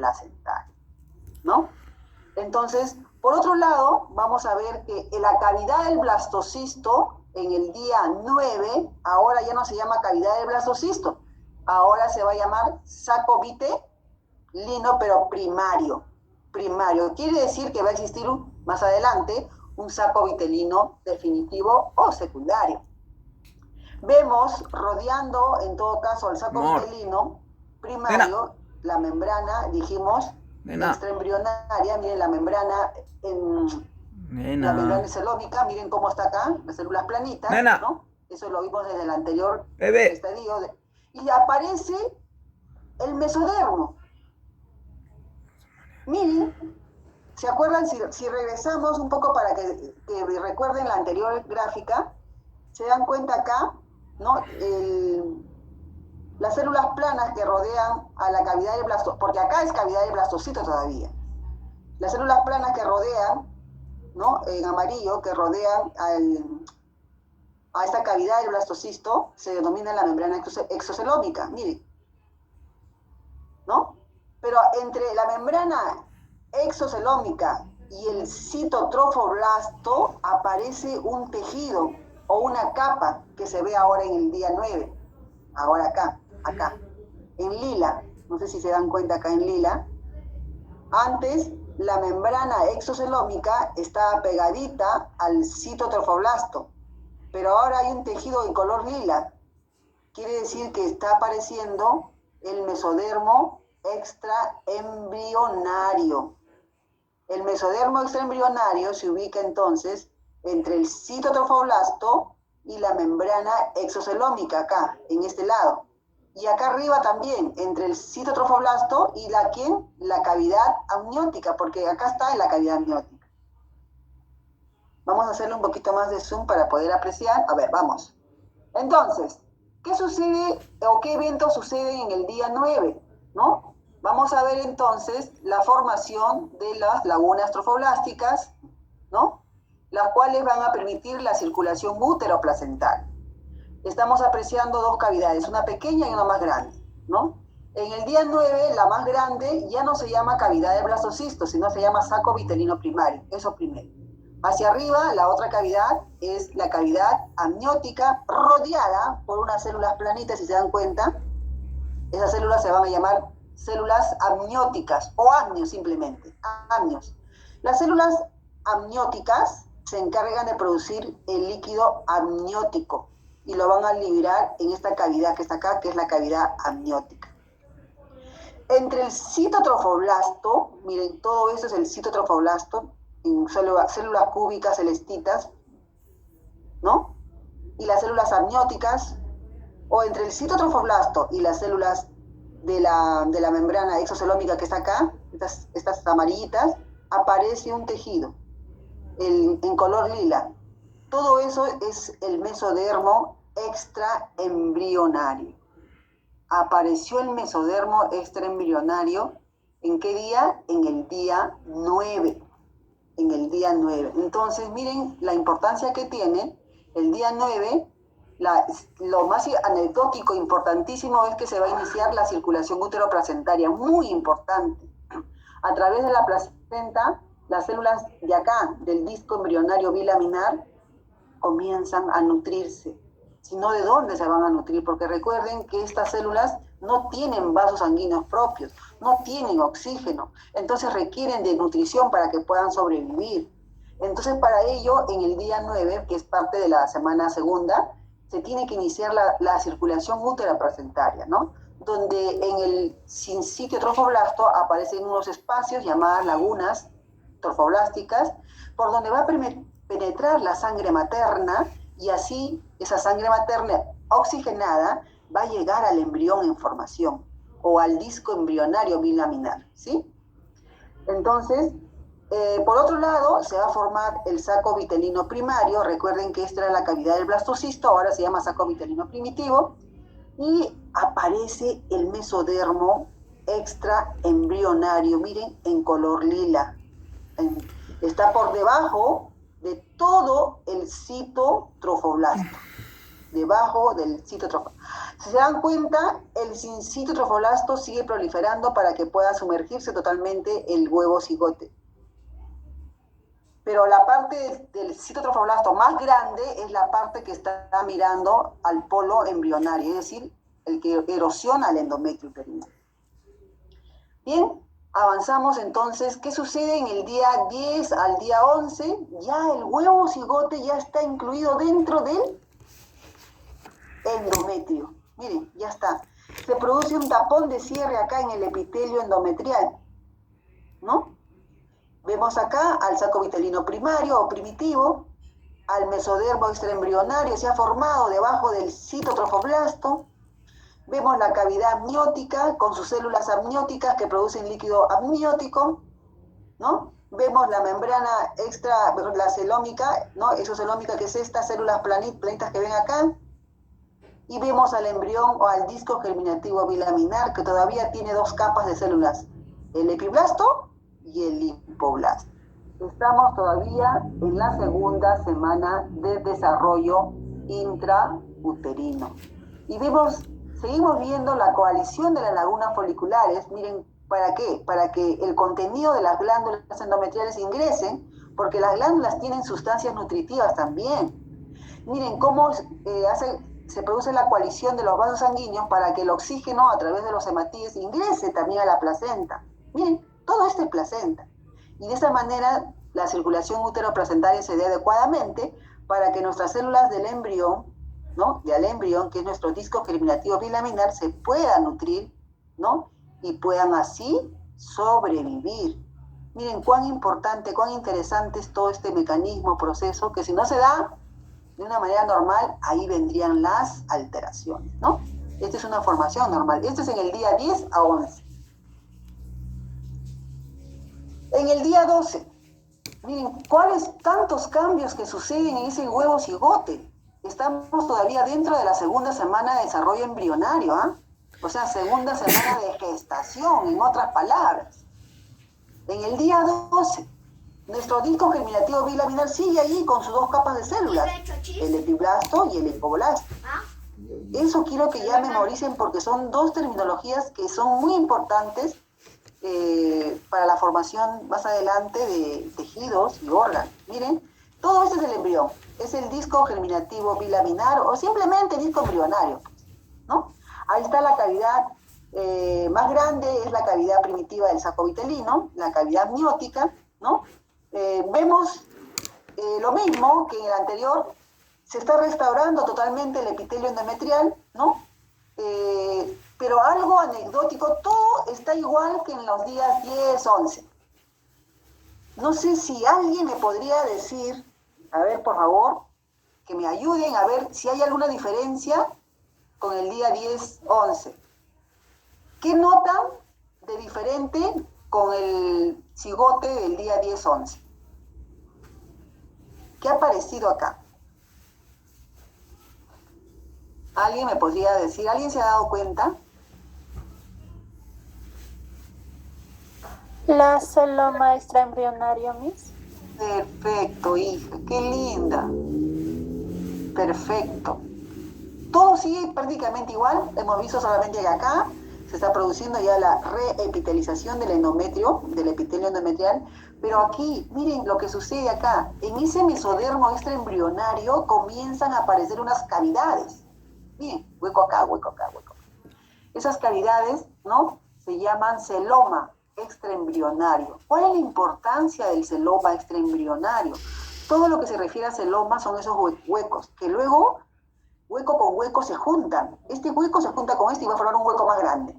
placentario, ¿no? Entonces, por otro lado, vamos a ver que en la cavidad del blastocisto, en el día 9, ahora ya no se llama cavidad del blastocisto, ahora se va a llamar saco vitelino, pero primario. Primario. Quiere decir que va a existir más adelante un saco vitelino definitivo o secundario. Vemos rodeando, en todo caso, al saco vitelino primario, la membrana, dijimos, extraembrionaria. Miren la membrana la membrana celómica, miren cómo está acá, las células planitas, ¿no? Eso lo vimos desde el anterior estadio. Y aparece el mesodermo. Miren, ¿se acuerdan? Si regresamos un poco para que recuerden la anterior gráfica, se dan cuenta acá, ¿no? Las células planas que rodean a la cavidad del blastocito, porque acá es cavidad del blastocito todavía. Las células planas que rodean, ¿no? En amarillo, que rodean a esta cavidad del blastocisto, se denomina la membrana exocelómica, miren, ¿no? Pero entre la membrana exocelómica y el citotrofoblasto aparece un tejido o una capa que se ve ahora en el día 9, ahora acá, en lila, no sé si se dan cuenta acá en lila. Antes la membrana exocelómica estaba pegadita al citotrofoblasto, pero ahora hay un tejido en color lila. Quiere decir que está apareciendo el mesodermo extraembrionario. El mesodermo extraembrionario se ubica entonces entre el citotrofoblasto y la membrana exocelómica, acá, en este lado. Y acá arriba también, entre el citotrofoblasto y la cavidad amniótica, porque acá está en la cavidad amniótica. Vamos a hacerle un poquito más de zoom para poder apreciar. A ver, vamos. Entonces, ¿qué sucede o qué eventos suceden en el día 9? ¿No? Vamos a ver entonces la formación de las lagunas trofoblásticas, ¿no? Las cuales van a permitir la circulación útero-placental. Estamos apreciando dos cavidades, una pequeña y una más grande, ¿no? En el día 9, la más grande ya no se llama cavidad de blastocisto, sino se llama saco vitelino primario, eso primero. Hacia arriba, la otra cavidad es la cavidad amniótica rodeada por unas células planitas, si se dan cuenta. Esas células se van a llamar células amnióticas o amnios simplemente, amnios. Las células amnióticas se encargan de producir el líquido amniótico y lo van a liberar en esta cavidad que está acá, que es la cavidad amniótica. Entre el citotrofoblasto, miren, todo eso es el citotrofoblasto, en células cúbicas celestitas, ¿no? Y las células amnióticas, o entre el citotrofoblasto y las células de la membrana exocelómica que está acá, estas amarillitas, aparece un tejido en color lila. Todo eso es el mesodermo extraembrionario. Apareció el mesodermo extraembrionario, ¿en qué día? En el día 9. En el día 9. Entonces, miren la importancia que tiene el día 9. Lo más anecdótico, importantísimo, es que se va a iniciar la circulación útero-placentaria, muy importante. A través de la placenta, las células de acá, del disco embrionario bilaminar, comienzan a nutrirse. Si no, ¿de dónde se van a nutrir? Porque recuerden que estas células no tienen vasos sanguíneos propios, no tienen oxígeno, entonces requieren de nutrición para que puedan sobrevivir. Entonces, para ello, en el día 9, que es parte de la semana segunda, se tiene que iniciar la circulación útero-placentaria, ¿no? Donde en el sitio trofoblasto aparecen unos espacios llamadas lagunas trofoblásticas, por donde va a penetrar la sangre materna, y así esa sangre materna oxigenada va a llegar al embrión en formación o al disco embrionario bilaminar, ¿sí? Entonces, por otro lado, se va a formar el saco vitelino primario. Recuerden que esta era la cavidad del blastocisto, ahora se llama saco vitelino primitivo, y aparece el mesodermo extraembrionario, miren, en color lila. Está por debajo de todo el citotrofoblasto. debajo del citotrofoblasto. Si se dan cuenta, el citotrofoblasto sigue proliferando para que pueda sumergirse totalmente el huevo cigote. Pero la parte del citotrofoblasto más grande es la parte que está mirando al polo embrionario, es decir, el que erosiona el endometrio uterino. Bien, avanzamos entonces. ¿Qué sucede en el día 10 al día 11? Ya el huevo cigote ya está incluido dentro del endometrio. Miren, ya está. Se produce un tapón de cierre acá en el epitelio endometrial, ¿no? Vemos acá al saco vitelino primario o primitivo, al mesodermo extraembrionario, se ha formado debajo del citotrofoblasto. Vemos la cavidad amniótica con sus células amnióticas que producen líquido amniótico, ¿no? Vemos la membrana extra, la celómica, ¿no? Exocelómica, que es estas células planitas que ven acá. Y vemos al embrión o al disco germinativo bilaminar que todavía tiene dos capas de células, el epiblasto y el linfoblasto. Estamos todavía en la segunda semana de desarrollo intrauterino. Y seguimos viendo la coalición de las lagunas foliculares. Miren, ¿para qué? Para que el contenido de las glándulas endometriales ingresen, porque las glándulas tienen sustancias nutritivas también. Miren cómo se produce la coalición de los vasos sanguíneos para que el oxígeno a través de los hematíes ingrese también a la placenta. Miren, todo esto es placenta. Y de esa manera la circulación útero-placentaria se dé adecuadamente para que nuestras células del embrión, ¿no? Del embrión, que es nuestro disco germinativo bilaminar, se puedan nutrir, ¿no? Y puedan así sobrevivir. Miren cuán importante, cuán interesante es todo este mecanismo, proceso, que si no se da de una manera normal, ahí vendrían las alteraciones, ¿no? Esta es una formación normal. Esto es en el día 10 a 11. En el día 12, miren, ¿cuáles tantos cambios que suceden en ese huevo cigote? Estamos todavía dentro de la segunda semana de desarrollo embrionario, ¿ah? O sea, segunda semana de gestación, en otras palabras. En el día 12, nuestro disco germinativo bilaminar sigue allí con sus dos capas de células, el epiblasto y el linfoblasto. Eso quiero que ya memoricen porque son dos terminologías que son muy importantes para la formación más adelante de tejidos y órganos. Miren, todo esto es el embrión, es el disco germinativo bilaminar o simplemente disco embrionario, ¿no? Ahí está la cavidad más grande, es la cavidad primitiva del saco vitelino, la cavidad amniótica, ¿no? Vemos lo mismo que en el anterior, se está restaurando totalmente el epitelio endometrial, ¿no? Pero algo anecdótico, todo está igual que en los días 10, 11. No sé si alguien me podría decir, a ver, por favor, que me ayuden a ver si hay alguna diferencia con el día 10, 11. ¿Qué notan de diferente con el cigote del día 10, 11? ¿Qué ha aparecido acá? ¿Alguien me podría decir? ¿Alguien se ha dado cuenta? La celoma extraembrionario, Miss. Perfecto, hija, qué linda. Perfecto. Todo sigue prácticamente igual. Hemos visto solamente que acá se está produciendo ya la reepitelización del endometrio, del epitelio endometrial. Pero aquí, miren lo que sucede acá. En ese mesodermo extraembrionario comienzan a aparecer unas cavidades. Miren, hueco acá, hueco acá, hueco acá. Esas cavidades, ¿no? Se llaman celoma extraembrionario. ¿Cuál es la importancia del celoma extraembrionario? Todo lo que se refiere a celoma son esos huecos, que luego, hueco con hueco, se juntan. Este hueco se junta con este y va a formar un hueco más grande.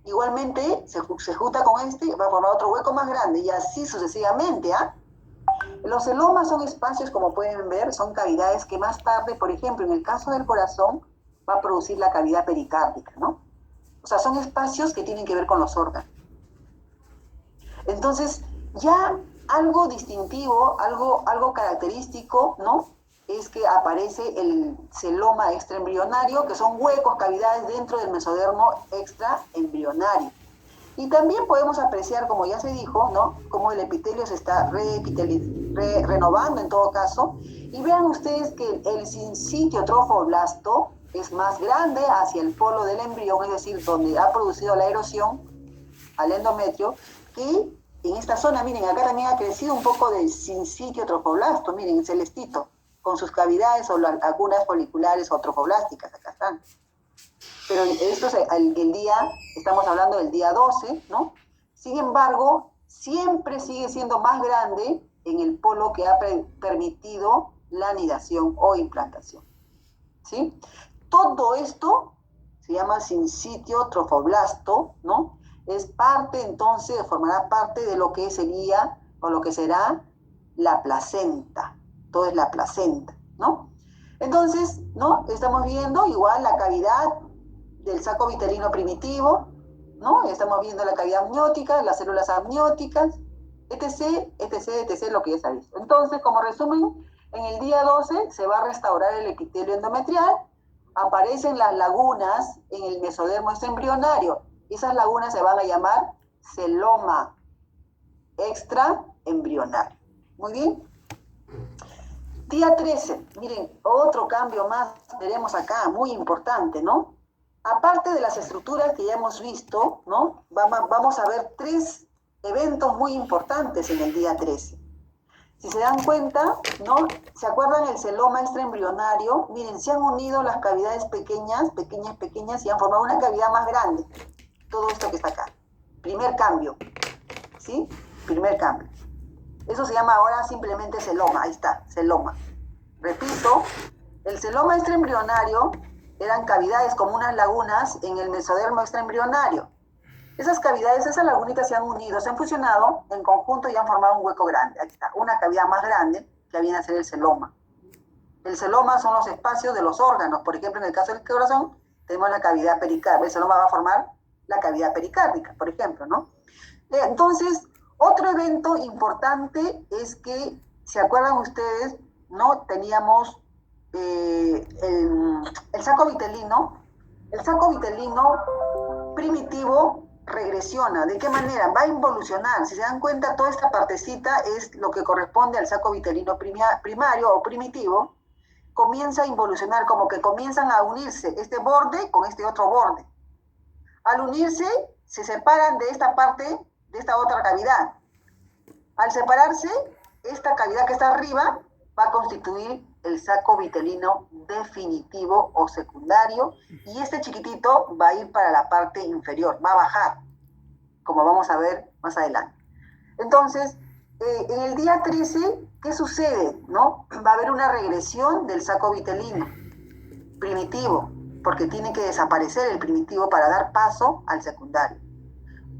Igualmente, se junta con este y va a formar otro hueco más grande, y así sucesivamente, ¿ah? Los celomas son espacios, como pueden ver, son cavidades que más tarde, por ejemplo, en el caso del corazón, va a producir la cavidad pericárdica, ¿no? O sea, son espacios que tienen que ver con los órganos. Entonces, ya algo distintivo, algo característico, ¿no? Es que aparece el celoma extraembrionario, que son huecos, cavidades dentro del mesodermo extraembrionario. Y también podemos apreciar, como ya se dijo, ¿no? Cómo el epitelio se está renovando en todo caso. Y vean ustedes que el sincitio trofoblasto es más grande hacia el polo del embrión, es decir, donde ha producido la erosión al endometrio, que en esta zona, miren, acá también ha crecido un poco del sincitio trofoblasto, miren, celestito, con sus cavidades o lagunas foliculares o trofoblásticas, acá están. Pero esto es el día, estamos hablando del día 12, ¿no? Sin embargo, siempre sigue siendo más grande en el polo que ha permitido la anidación o implantación, ¿sí? Todo esto se llama sincitio trofoblasto, ¿no? Es parte, entonces, formará parte de lo que sería o lo que será la placenta. Todo es la placenta, ¿no? Entonces, ¿no? Estamos viendo igual la cavidad del saco vitelino primitivo, ¿no? Estamos viendo la cavidad amniótica, las células amnióticas, etc., etc., etc., lo que ya se ha visto. Entonces, como resumen, en el día 12 se va a restaurar el epitelio endometrial, aparecen las lagunas en el mesodermo extraembrionario. Esas lagunas se van a llamar celoma extraembrionario. Muy bien. Día 13, miren, otro cambio más veremos acá, muy importante, ¿no? Aparte de las estructuras que ya hemos visto, ¿no? Vamos a ver 3 eventos muy importantes en el día 13. Si se dan cuenta, ¿no? ¿Se acuerdan el celoma extraembrionario? Miren, se han unido las cavidades pequeñas, pequeñas, pequeñas, y han formado una cavidad más grande. Todo esto que está acá. Primer cambio, ¿sí? Primer cambio. Eso se llama ahora simplemente celoma, ahí está, celoma. Repito, el celoma extraembrionario eran cavidades como unas lagunas en el mesodermo extraembrionario. Esas cavidades, esas lagunitas se han unido, se han fusionado en conjunto y han formado un hueco grande. Aquí está, una cavidad más grande que viene a ser el celoma. El celoma son los espacios de los órganos. Por ejemplo, en el caso del corazón, tenemos la cavidad pericárdica. El celoma va a formar la cavidad pericárdica, por ejemplo, ¿no? Entonces, otro evento importante es que, ¿se acuerdan ustedes? ¿No? Teníamos el saco vitelino. El saco vitelino primitivo regresiona. ¿De qué manera? Va a involucionar. Si se dan cuenta, toda esta partecita es lo que corresponde al saco vitelino primario o primitivo. Comienza a involucionar, como que comienzan a unirse este borde con este otro borde. Al unirse, se separan de esta parte, de esta otra cavidad. Al separarse, esta cavidad que está arriba va a constituir el saco vitelino definitivo o secundario, y este chiquitito va a ir para la parte inferior, va a bajar, como vamos a ver más adelante. Entonces, en el día 13, ¿qué sucede? ¿No? Va a haber una regresión del saco vitelino primitivo, porque tiene que desaparecer el primitivo para dar paso al secundario.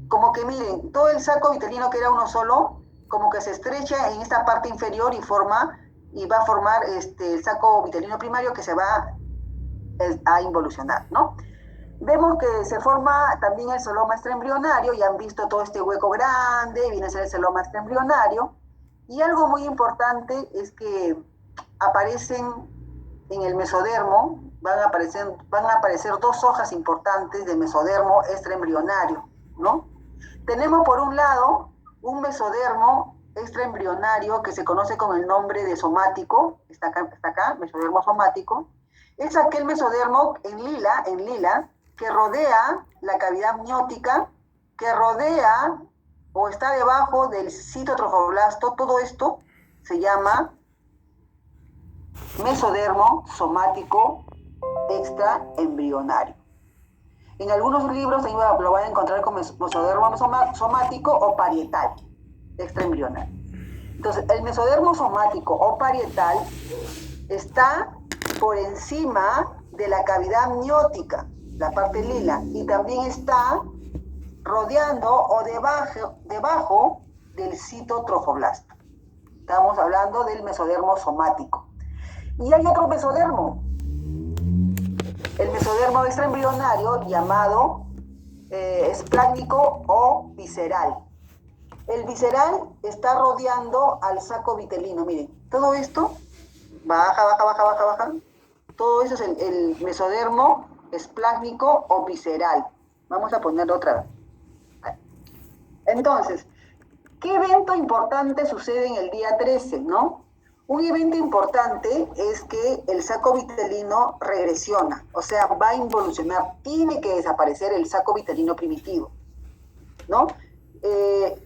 Como que miren, todo el saco vitelino que era uno solo, como que se estrecha en esta parte inferior y va a formar el saco vitelino primario que se va a involucionar, ¿no? Vemos que se forma también el celoma extraembrionario, y han visto todo este hueco grande, viene a ser el celoma extraembrionario, y algo muy importante es que aparecen en el mesodermo, van a aparecer 2 hojas importantes de mesodermo extraembrionario, ¿no? Tenemos por un lado un mesodermo extraembrionario que se conoce con el nombre de somático, está acá, mesodermo somático. Es aquel mesodermo en lila, que rodea la cavidad amniótica, que rodea o está debajo del citotrofoblasto. Todo esto se llama mesodermo somático extraembrionario. En algunos libros lo van a encontrar como mesodermo somático o parietal extraembrionario. Entonces, el mesodermo somático o parietal está por encima de la cavidad amniótica, la parte lila, y también está rodeando o debajo del citotrofoblasto. Estamos hablando del mesodermo somático. Y hay otro mesodermo, el mesodermo extraembrionario, llamado esplácnico o visceral. El visceral está rodeando al saco vitelino. Miren, todo esto baja. Todo eso es el mesodermo esplácnico o visceral. Vamos a ponerlo otra vez. Entonces, ¿qué evento importante sucede en el día 13, no? Un evento importante es que el saco vitelino regresiona, o sea, va a involucionar, tiene que desaparecer el saco vitelino primitivo, ¿no?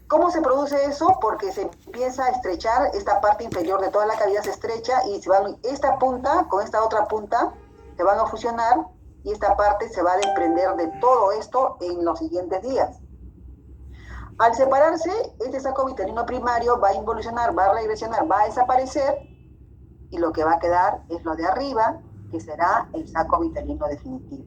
¿Cómo se produce eso? Porque se empieza a estrechar, esta parte inferior de toda la cavidad se estrecha y se van, esta punta con esta otra punta se van a fusionar y esta parte se va a desprender de todo esto en los siguientes días. Al separarse, este saco vitelino primario va a involucionar, va a regresionar, va a desaparecer y lo que va a quedar es lo de arriba, que será el saco vitelino definitivo.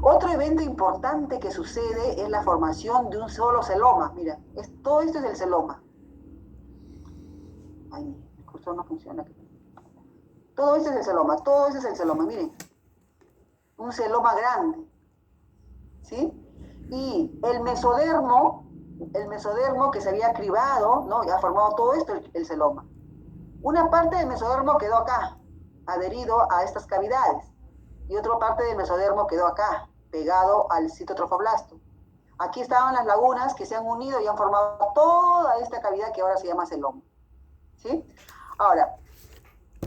Otro evento importante que sucede es la formación de un solo celoma. Mira, todo esto es el celoma. Ay, el cursor no funciona. Todo esto es el celoma, todo esto es el celoma, miren. Un celoma grande. ¿Sí? Y el mesodermo que se había cribado, ¿no? Ha formado todo esto, el celoma. Una parte del mesodermo quedó acá, adherido a estas cavidades. Y otra parte del mesodermo quedó acá, pegado al citotrofoblasto. Aquí estaban las lagunas que se han unido y han formado toda esta cavidad que ahora se llama celoma. ¿Sí? Ahora,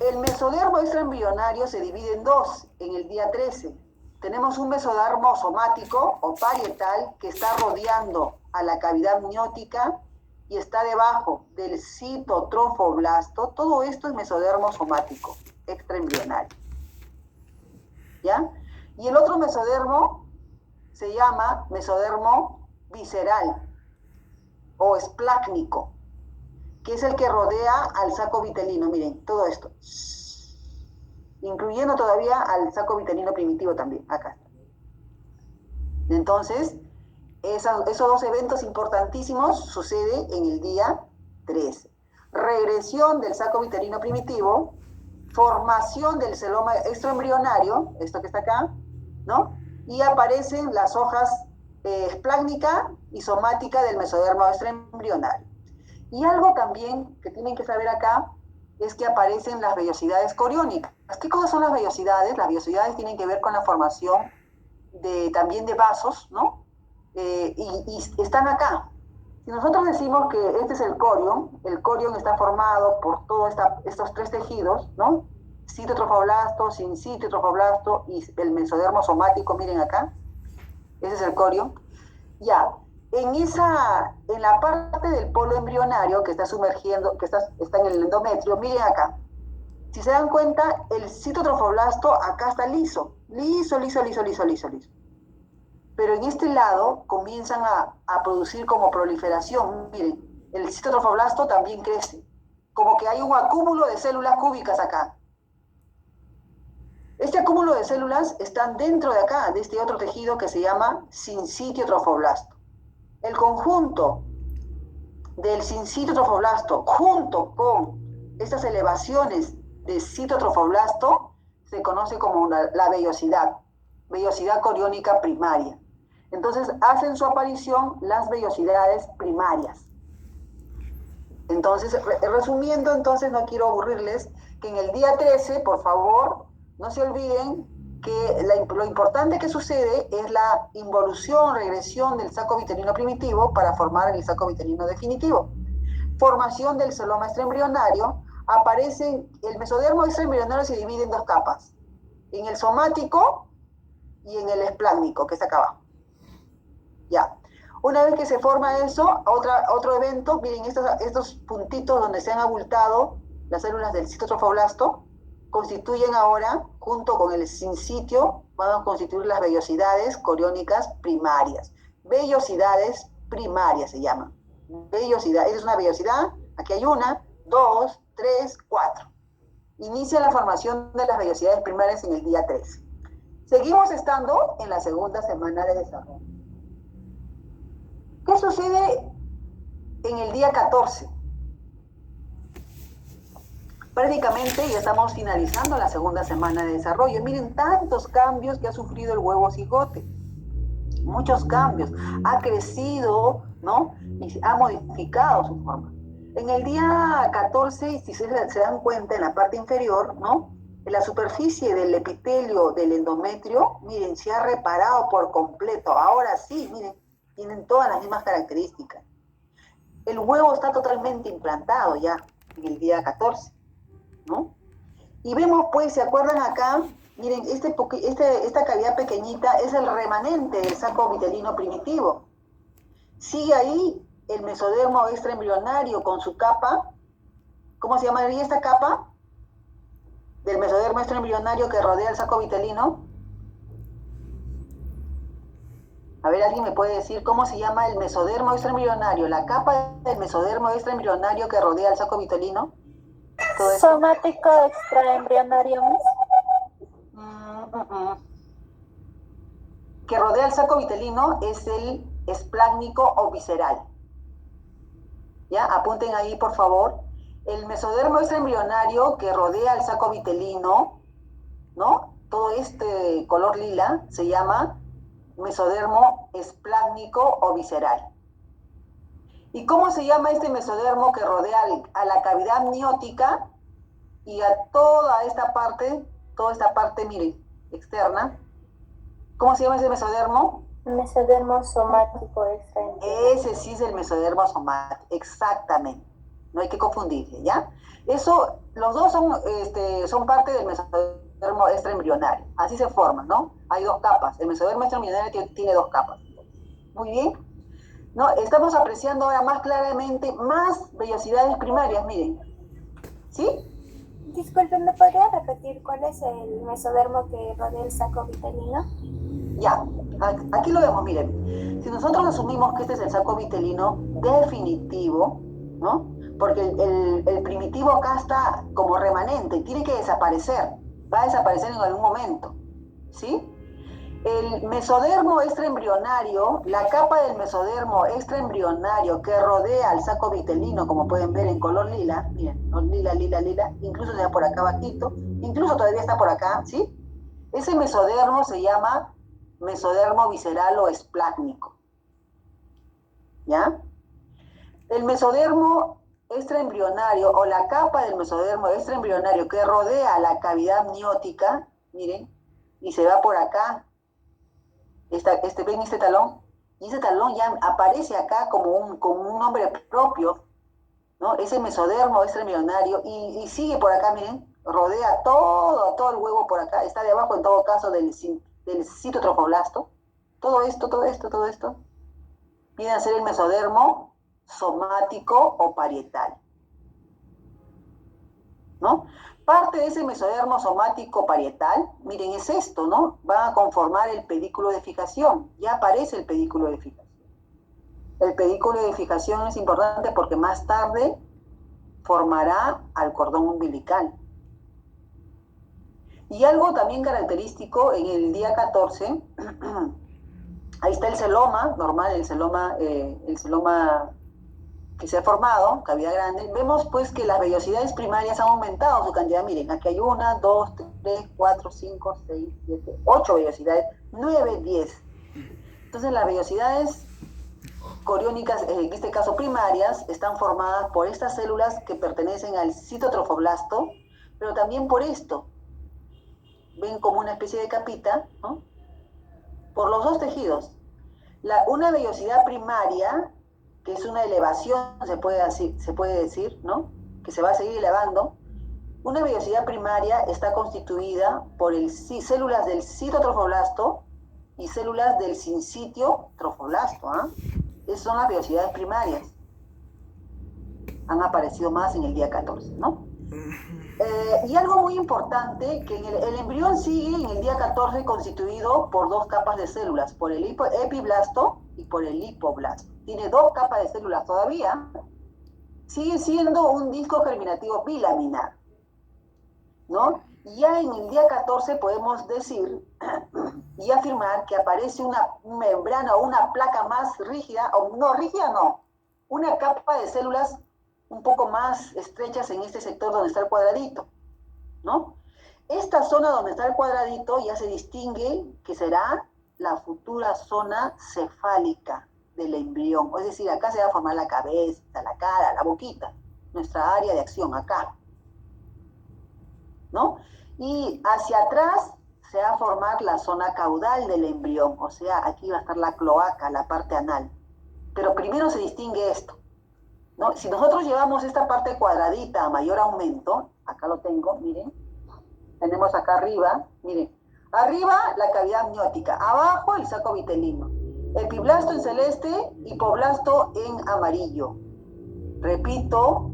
el mesodermo extraembrionario se divide en dos en el día 13. Tenemos un mesodermo somático o parietal que está rodeando a la cavidad amniótica y está debajo del citotrofoblasto. Todo esto es mesodermo somático extraembrionario. ¿Ya? Y el otro mesodermo se llama mesodermo visceral o esplácnico, que es el que rodea al saco vitelino. Miren, todo esto. Incluyendo todavía al saco vitelino primitivo también, acá. Entonces, esos dos eventos importantísimos suceden en el día 13. Regresión del saco vitelino primitivo, formación del celoma extraembrionario, esto que está acá, ¿no? Y aparecen las hojas esplácnica y somática del mesodermo extraembrionario. Y algo también que tienen que saber acá es que aparecen las vellosidades coriónicas. ¿Qué cosas son las vellosidades? Las vellosidades tienen que ver con la formación también de vasos, ¿no? Y están acá. Si nosotros decimos que este es el corión está formado por todos estos tres tejidos, ¿no? Citotrofoblasto, sincitotrofoblasto y el mesodermo somático, miren acá. Ese es el corión. Ya, en la parte del polo embrionario que está sumergiendo, que está en el endometrio, miren acá. Si se dan cuenta, el citotrofoblasto acá está liso. Liso. Pero en este lado comienzan a producir como proliferación. Miren, el citotrofoblasto también crece. Como que hay un acúmulo de células cúbicas acá. Este acúmulo de células están dentro de acá, de este otro tejido que se llama sincitiotrofoblasto. El conjunto del sincitiotrofoblasto junto con estas elevaciones de citotrofoblasto se conoce como la vellosidad coriónica primaria. Entonces hacen su aparición las vellosidades primarias. Entonces, resumiendo, entonces no quiero aburrirles, que en el día 13, por favor, no se olviden que lo importante que sucede es la involución, regresión del saco vitelino primitivo para formar el saco vitelino definitivo. Formación del celoma extraembrionario, el mesodermo extraembrionario se divide en dos capas, en el somático y en el esplácnico, que está acá abajo. Ya. Una vez que se forma eso, otro evento, miren estos puntitos donde se han abultado las células del citotrofoblasto, constituyen ahora, junto con el sincitio, van a constituir las vellosidades coriónicas primarias. Vellosidades primarias se llaman. Vellosidad, esa es una vellosidad, aquí hay 1, 2, 3, 4. Inicia la formación de las vellosidades primarias en el día 13. Seguimos estando en la segunda semana de desarrollo. ¿Qué sucede en el día 14? Prácticamente ya estamos finalizando la segunda semana de desarrollo. Miren tantos cambios que ha sufrido el huevo cigote. Muchos cambios. Ha crecido, ¿no? Y ha modificado su forma. En el día 14, si se dan cuenta, en la parte inferior, ¿no? En la superficie del epitelio del endometrio, miren, se ha reparado por completo. Ahora sí, miren, tienen todas las mismas características. El huevo está totalmente implantado ya en el día 14, ¿no? Y vemos, pues, ¿se acuerdan acá? Miren, esta cavidad pequeñita es el remanente del saco vitelino primitivo. Sigue ahí el mesodermo extraembrionario con su capa. ¿Cómo se llamaría esta capa? Del mesodermo extraembrionario que rodea el saco vitelino. A ver, ¿alguien me puede decir cómo se llama el mesodermo extraembrionario? La capa del mesodermo extraembrionario que rodea el saco vitelino. Somático extraembrionario, Miss. Que rodea el saco vitelino es el esplácnico o visceral. ¿Ya? Apunten ahí, por favor. El mesodermo extraembrionario que rodea el saco vitelino, ¿no? Todo este color lila se llama mesodermo esplácnico o visceral. ¿Y cómo se llama este mesodermo que rodea a la cavidad amniótica y a toda esta parte, miren, externa? ¿Cómo se llama ese mesodermo? Mesodermo somático extraembrionario. Ese sí es el mesodermo somático, exactamente. No hay que confundirse, ¿ya? Eso, los dos son parte del mesodermo extraembrionario. Así se forman, ¿no? Hay dos capas. El mesodermo extraembrionario tiene dos capas. Muy bien. ¿No? Estamos apreciando ahora más claramente más vellosidades primarias, miren. ¿Sí? Disculpe, ¿me podría repetir cuál es el mesodermo que rodea el saco vitelino? Ya, aquí lo vemos, miren. Si nosotros asumimos que este es el saco vitelino definitivo, ¿no? Porque el primitivo acá está como remanente, tiene que desaparecer, va a desaparecer en algún momento, ¿sí? El mesodermo extraembrionario, la capa del mesodermo extraembrionario que rodea al saco vitelino, como pueden ver en color lila, miren, lila, incluso está por acá abajito, incluso todavía está por acá, ¿sí? Ese mesodermo se llama mesodermo visceral o esplácnico, ¿ya? El mesodermo extraembrionario o la capa del mesodermo extraembrionario que rodea la cavidad amniótica, miren, y se va por acá, ven este talón, y ese talón ya aparece acá como un nombre propio, ¿no? Ese mesodermo extraembrionario, y sigue por acá, miren, rodea todo el huevo por acá, está debajo en todo caso del citotrofoblasto. Todo esto, viene a ser el mesodermo somático o parietal, ¿no? Parte de ese mesodermo somático parietal, miren, es esto, ¿no? Va a conformar el pedículo de fijación. Ya aparece el pedículo de fijación. El pedículo de fijación es importante porque más tarde formará al cordón umbilical. Y algo también característico en el día 14, ahí está el celoma, normal, el celoma que se ha formado, cavidad grande. Vemos pues que las vellosidades primarias han aumentado su cantidad. Miren, aquí hay 1, 2, 3, 4, 5, 6, 7, 8 vellosidades, 9, 10. Entonces las vellosidades coriónicas, en este caso primarias, están formadas por estas células que pertenecen al citotrofoblasto, pero también por esto. Ven como una especie de capita, ¿no? Por los dos tejidos. Una vellosidad primaria, que es una elevación, se puede decir, ¿no? Que se va a seguir elevando. Una vellosidad primaria está constituida por células del citotrofoblasto y células del sincitio trofoblasto, ¿ah? Esas son las vellosidades primarias. Han aparecido más en el día 14, ¿no? Y algo muy importante, que el embrión sigue en el día 14 constituido por dos capas de células, por el epiblasto y por el hipoblasto. Tiene dos capas de células todavía. Sigue siendo un disco germinativo bilaminar, ¿no? Ya en el día 14 podemos decir y afirmar que aparece una membrana o una placa más rígida, o no rígida, no, una capa de células un poco más estrechas en este sector donde está el cuadradito, ¿no? Esta zona donde está el cuadradito ya se distingue que será la futura zona cefálica del embrión, es decir, acá se va a formar la cabeza, la cara, la boquita, nuestra área de acción acá, ¿no? Y hacia atrás se va a formar la zona caudal del embrión, o sea, aquí va a estar la cloaca, la parte anal. Pero primero se distingue esto, ¿no? Si nosotros llevamos esta parte cuadradita a mayor aumento, acá lo tengo, miren, tenemos acá arriba, miren, arriba la cavidad amniótica, abajo el saco vitelino, epiblasto en celeste, hipoblasto en amarillo. Repito,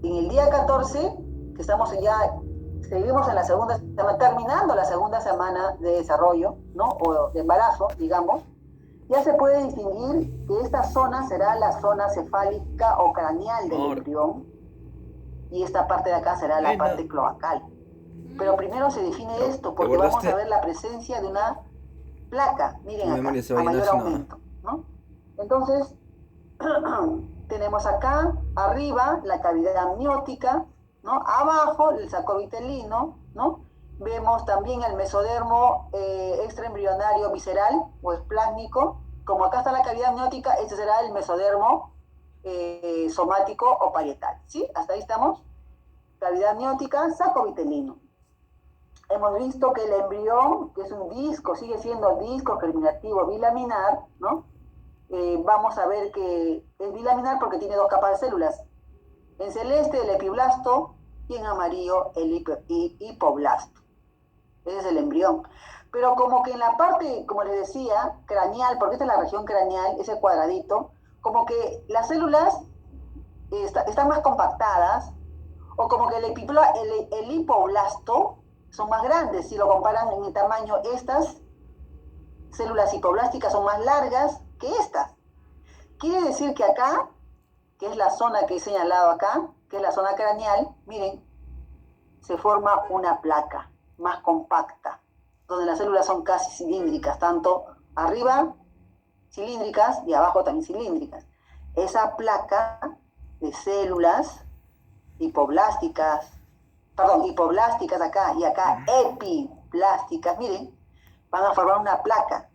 en el día 14, que estamos ya, seguimos en la segunda, terminando la segunda semana de desarrollo, ¿no? O de embarazo, digamos, ya se puede distinguir que esta zona será la zona cefálica o craneal del embrión y esta parte de acá será la parte cloacal. Pero primero se define esto porque vamos a ver la presencia de una placa, miren acá, a mayor aumento, ¿no? Entonces, tenemos acá, arriba, la cavidad amniótica, ¿no? Abajo, el saco vitelino, ¿no? Vemos también el mesodermo extraembrionario visceral o esplásmico. Como acá está la cavidad amniótica, este será el mesodermo somático o parietal, ¿sí? Hasta ahí estamos. Cavidad amniótica, saco vitelino. Hemos visto que el embrión, que es un disco, sigue siendo disco germinativo bilaminar, ¿no? Vamos a ver que es bilaminar porque tiene dos capas de células. En celeste el epiblasto y en amarillo el hipoblasto. Ese es el embrión. Pero como que en la parte, como les decía, craneal, porque esta es la región craneal, ese cuadradito, como que las células están más compactadas, o como que el hipoblasto son más grandes, si lo comparan en el tamaño, estas células hipoblásticas son más largas que estas. Quiere decir que acá, que es la zona que he señalado acá, que es la zona craneal, miren, se forma una placa más compacta, donde las células son casi cilíndricas, tanto arriba cilíndricas y abajo también cilíndricas. Esa placa de células hipoblásticas acá y acá epiplásticas, miren, van a formar una placa.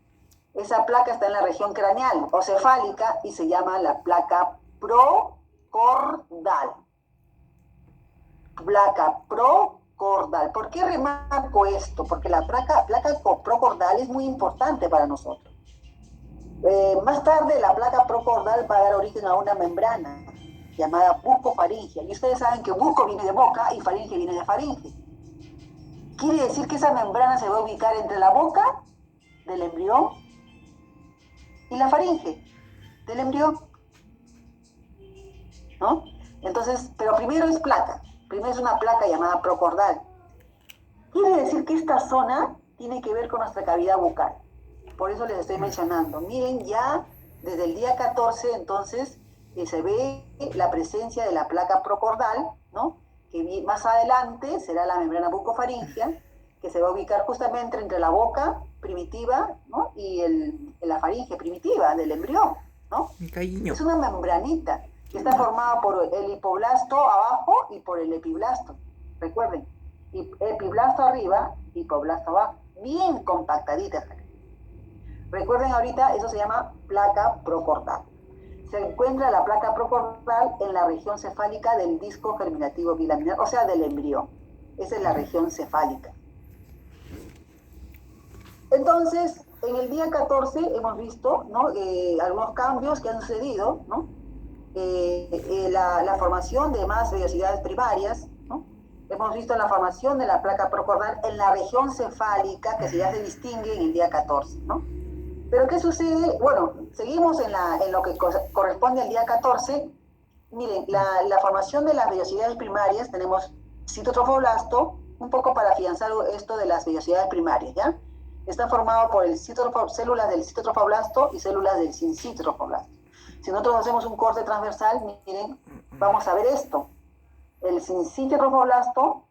Esa placa está en la región craneal o cefálica y se llama la placa procordal. Placa procordal. ¿Por qué remarco esto? Porque la placa procordal es muy importante para nosotros. Más tarde la placa procordal va a dar origen a una membrana llamada bucofaringe. Y ustedes saben que buco viene de boca y faringe viene de faringe. Quiere decir que esa membrana se va a ubicar entre la boca del embrión y la faringe del embrión, ¿no? Entonces, pero primero es placa. Primero es una placa llamada procordal. Quiere decir que esta zona tiene que ver con nuestra cavidad bucal. Por eso les estoy mencionando. Miren, ya desde el día 14, entonces, se ve la presencia de la placa procordal, ¿no? Que más adelante será la membrana bucofaringea, que se va a ubicar justamente entre la boca primitiva, ¿no? Y la faringe primitiva del embrión, ¿no? Es una membranita que está formada por el hipoblasto abajo y por el epiblasto. Recuerden, epiblasto arriba, hipoblasto abajo, bien compactaditas. Recuerden ahorita, eso se llama placa procordal. Se encuentra la placa procordal en la región cefálica del disco germinativo bilaminar, o sea, del embrión. Esa es la región cefálica. Entonces, en el día 14 hemos visto, ¿no? Algunos cambios que han sucedido, ¿no? La formación de más vellosidades primarias, ¿no? Hemos visto la formación de la placa procordal en la región cefálica, que ya se distingue en el día 14, ¿no? Pero ¿qué sucede? Bueno, seguimos en lo que corresponde al día 14. Miren, la formación de las vellosidades primarias, tenemos citotrofoblasto, un poco para afianzar esto de las vellosidades primarias, ¿ya? Está formado por células del citotrofoblasto y células del sincitotrofoblasto. Si nosotros hacemos un corte transversal, miren, vamos a ver esto. El sincitotrofoblasto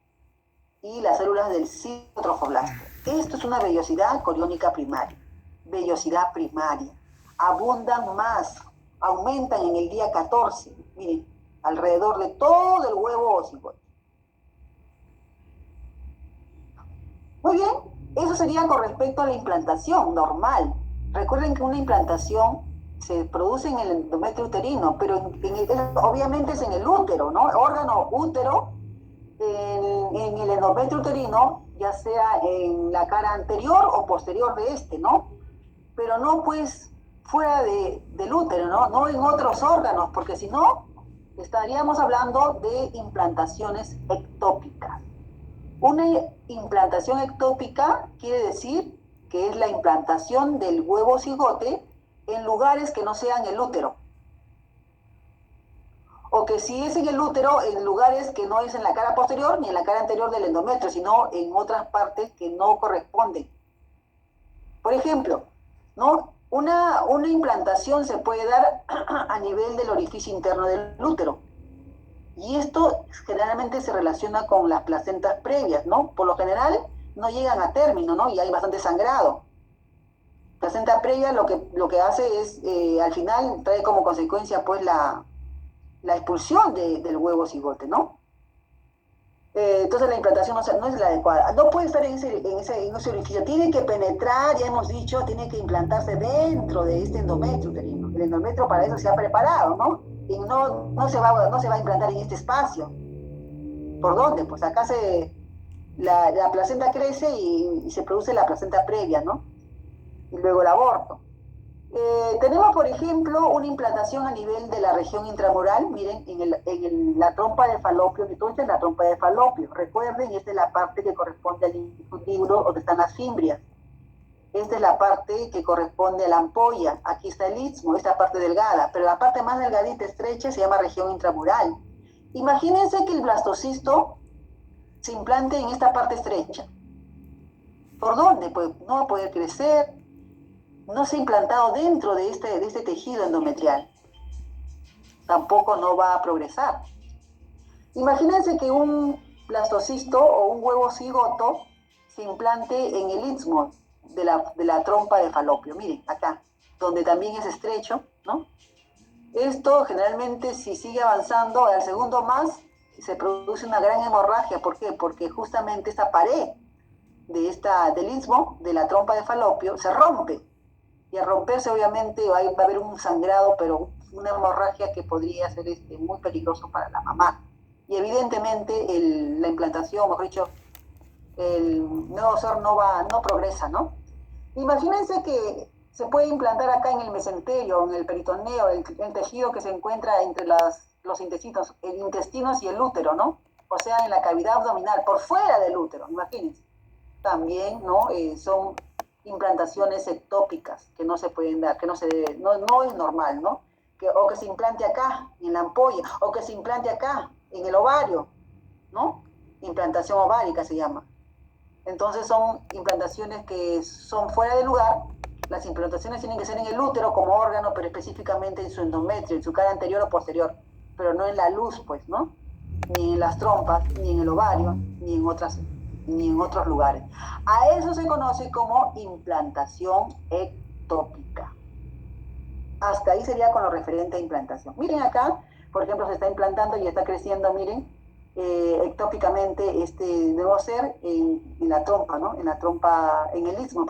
y las células del citotrofoblasto. Esto es una vellosidad coriónica primaria. Vellosidad primaria. Abundan más, aumentan en el día 14. Miren, alrededor de todo el huevo ósico. Muy bien, eso sería con respecto a la implantación normal. Recuerden que una implantación se produce en el endometrio uterino, pero obviamente es en el útero, ¿no? Órgano útero, en el endometrio uterino, ya sea en la cara anterior o posterior de este, ¿no? Pero no pues fuera del útero, ¿no? No en otros órganos, porque si no, estaríamos hablando de implantaciones ectópicas. Una implantación ectópica quiere decir que es la implantación del huevo cigote en lugares que no sean el útero. O que si es en el útero, en lugares que no es en la cara posterior ni en la cara anterior del endometrio, sino en otras partes que no corresponden. Por ejemplo, ¿no? Una implantación se puede dar a nivel del orificio interno del útero. Y esto generalmente se relaciona con las placentas previas, ¿no? Por lo general no llegan a término, ¿no? Y hay bastante sangrado. Placenta previa lo que hace es, al final, trae como consecuencia, pues, la expulsión del huevo cigote, ¿no? Entonces la implantación no es la adecuada. No puede estar en ese orificio. Tiene que penetrar, ya hemos dicho, tiene que implantarse dentro de este endometrio uterino. El endometrio para eso se ha preparado, ¿no? Y no se va a implantar en este espacio. ¿Por dónde? Pues acá la placenta crece y se produce la placenta previa, ¿no? Y luego el aborto. Tenemos, por ejemplo, una implantación a nivel de la región intramural. Miren, la trompa de falopio, entonces es la trompa de falopio. Recuerden, esta es la parte que corresponde al infundibulum, donde están las fimbrias. Esta es la parte que corresponde a la ampolla. Aquí está el istmo, esta parte delgada. Pero la parte más delgadita, estrecha, se llama región intramural. Imagínense que el blastocisto se implante en esta parte estrecha. ¿Por dónde? Pues no va a poder crecer. No se ha implantado dentro de este tejido endometrial. Tampoco no va a progresar. Imagínense que un blastocisto o un huevo cigoto se implante en el istmo de la trompa de falopio. Miren, acá, donde también es estrecho, ¿no? Esto generalmente, si sigue avanzando, al segundo más, se produce una gran hemorragia. ¿Por qué? Porque justamente esta pared del istmo, de la trompa de falopio, se rompe. Y al romperse, obviamente, va a haber un sangrado, pero una hemorragia que podría ser muy peligroso para la mamá. Y evidentemente la implantación, mejor dicho, el nuevo ser no progresa, ¿no? Imagínense que se puede implantar acá en el mesenterio, en el peritoneo, el tejido que se encuentra entre los intestinos y el útero, ¿no? O sea, en la cavidad abdominal, por fuera del útero, imagínense. También, ¿no? Son implantaciones ectópicas que no se pueden dar, que no es normal, ¿no? O que se implante acá, en la ampolla, o que se implante acá, en el ovario, ¿no? Implantación ovárica se llama. Entonces son implantaciones que son fuera de lugar. Las implantaciones tienen que ser en el útero como órgano, pero específicamente en su endometrio, en su cara anterior o posterior, pero no en la luz, pues, ¿no? Ni en las trompas, ni en el ovario, ni en otros lugares. A eso se conoce como implantación ectópica. Hasta ahí sería con lo referente a implantación. Miren acá, por ejemplo, se está implantando y está creciendo, miren, ectópicamente este nuevo ser en la trompa, ¿no? En la trompa, en el istmo.